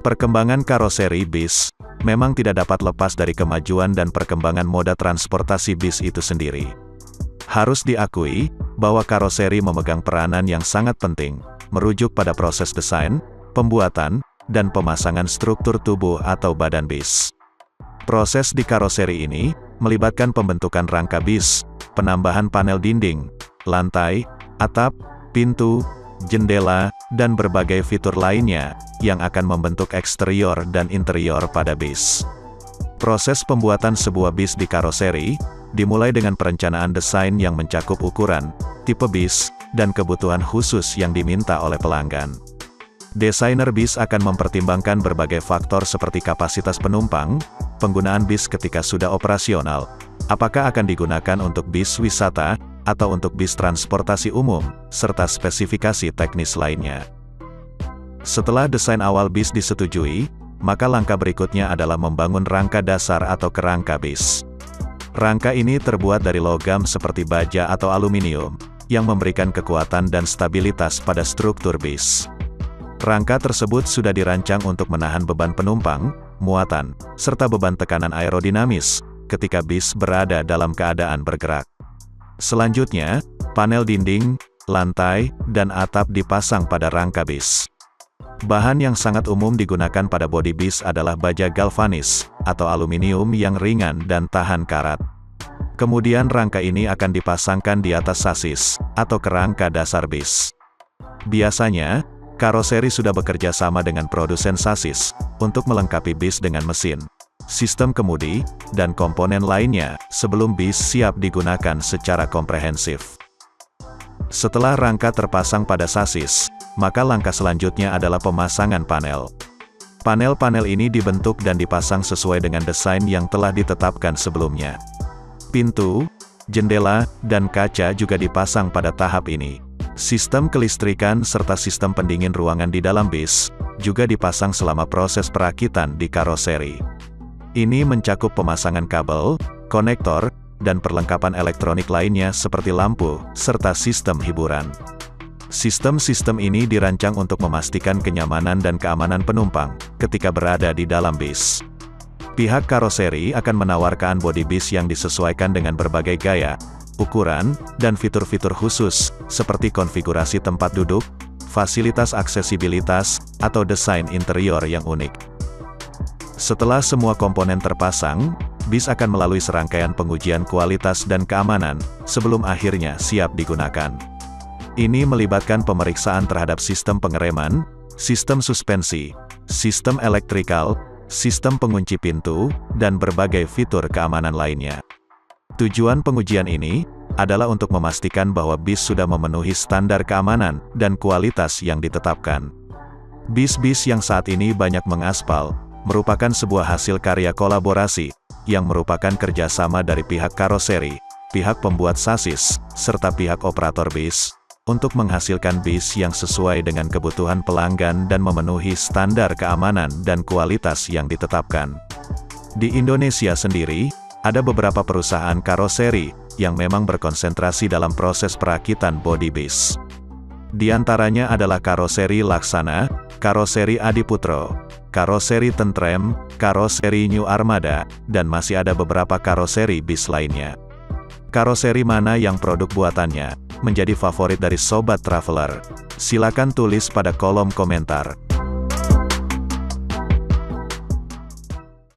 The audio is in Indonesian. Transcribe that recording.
Perkembangan karoseri bis memang tidak dapat lepas dari kemajuan dan perkembangan moda transportasi bis itu sendiri. Harus diakui bahwa karoseri memegang peranan yang sangat penting, merujuk pada proses desain, pembuatan, dan pemasangan struktur tubuh atau badan bis. Proses di karoseri ini melibatkan pembentukan rangka bis, penambahan panel dinding, lantai, atap, pintu, jendela, dan berbagai fitur lainnya yang akan membentuk eksterior dan interior pada bis. Proses pembuatan sebuah bis di karoseri dimulai dengan perencanaan desain yang mencakup ukuran, tipe bis, dan kebutuhan khusus yang diminta oleh pelanggan. Desainer bis akan mempertimbangkan berbagai faktor seperti kapasitas penumpang, penggunaan bis ketika sudah operasional, apakah akan digunakan untuk bis wisata, atau untuk bis transportasi umum, serta spesifikasi teknis lainnya. Setelah desain awal bis disetujui, maka langkah berikutnya adalah membangun rangka dasar atau kerangka bis. Rangka ini terbuat dari logam seperti baja atau aluminium, yang memberikan kekuatan dan stabilitas pada struktur bis. Rangka tersebut sudah dirancang untuk menahan beban penumpang, muatan, serta beban tekanan aerodinamis, ketika bis berada dalam keadaan bergerak. Selanjutnya, panel dinding, lantai, dan atap dipasang pada rangka bis. Bahan yang sangat umum digunakan pada bodi bis adalah baja galvanis, atau aluminium yang ringan dan tahan karat. Kemudian rangka ini akan dipasangkan di atas sasis, atau kerangka dasar bis. Biasanya, karoseri sudah bekerja sama dengan produsen sasis, untuk melengkapi bis dengan mesin, sistem kemudi, dan komponen lainnya, sebelum bis siap digunakan secara komprehensif. Setelah rangka terpasang pada sasis, maka langkah selanjutnya adalah pemasangan panel. Panel-panel ini dibentuk dan dipasang sesuai dengan desain yang telah ditetapkan sebelumnya. Pintu, jendela, dan kaca juga dipasang pada tahap ini. Sistem kelistrikan serta sistem pendingin ruangan di dalam bis, juga dipasang selama proses perakitan di karoseri. Ini mencakup pemasangan kabel, konektor, dan perlengkapan elektronik lainnya seperti lampu, serta sistem hiburan. Sistem-sistem ini dirancang untuk memastikan kenyamanan dan keamanan penumpang ketika berada di dalam bis. Pihak karoseri akan menawarkan bodi bis yang disesuaikan dengan berbagai gaya, ukuran, dan fitur-fitur khusus, seperti konfigurasi tempat duduk, fasilitas aksesibilitas, atau desain interior yang unik. Setelah semua komponen terpasang, bis akan melalui serangkaian pengujian kualitas dan keamanan, sebelum akhirnya siap digunakan. Ini melibatkan pemeriksaan terhadap sistem pengereman, sistem suspensi, sistem elektrikal, sistem pengunci pintu, dan berbagai fitur keamanan lainnya. Tujuan pengujian ini adalah untuk memastikan bahwa bis sudah memenuhi standar keamanan dan kualitas yang ditetapkan. Bis-bis yang saat ini banyak mengaspal, merupakan sebuah hasil karya kolaborasi, yang merupakan kerjasama dari pihak karoseri, pihak pembuat sasis, serta pihak operator bis, untuk menghasilkan bis yang sesuai dengan kebutuhan pelanggan dan memenuhi standar keamanan dan kualitas yang ditetapkan. Di Indonesia sendiri, ada beberapa perusahaan karoseri, yang memang berkonsentrasi dalam proses perakitan bodi bis. Di antaranya adalah Karoseri Laksana, Karoseri Adiputro, Karoseri Tentrem, Karoseri New Armada, dan masih ada beberapa karoseri bis lainnya. Karoseri mana yang produk buatannya menjadi favorit dari Sobat Traveler? Silakan tulis pada kolom komentar.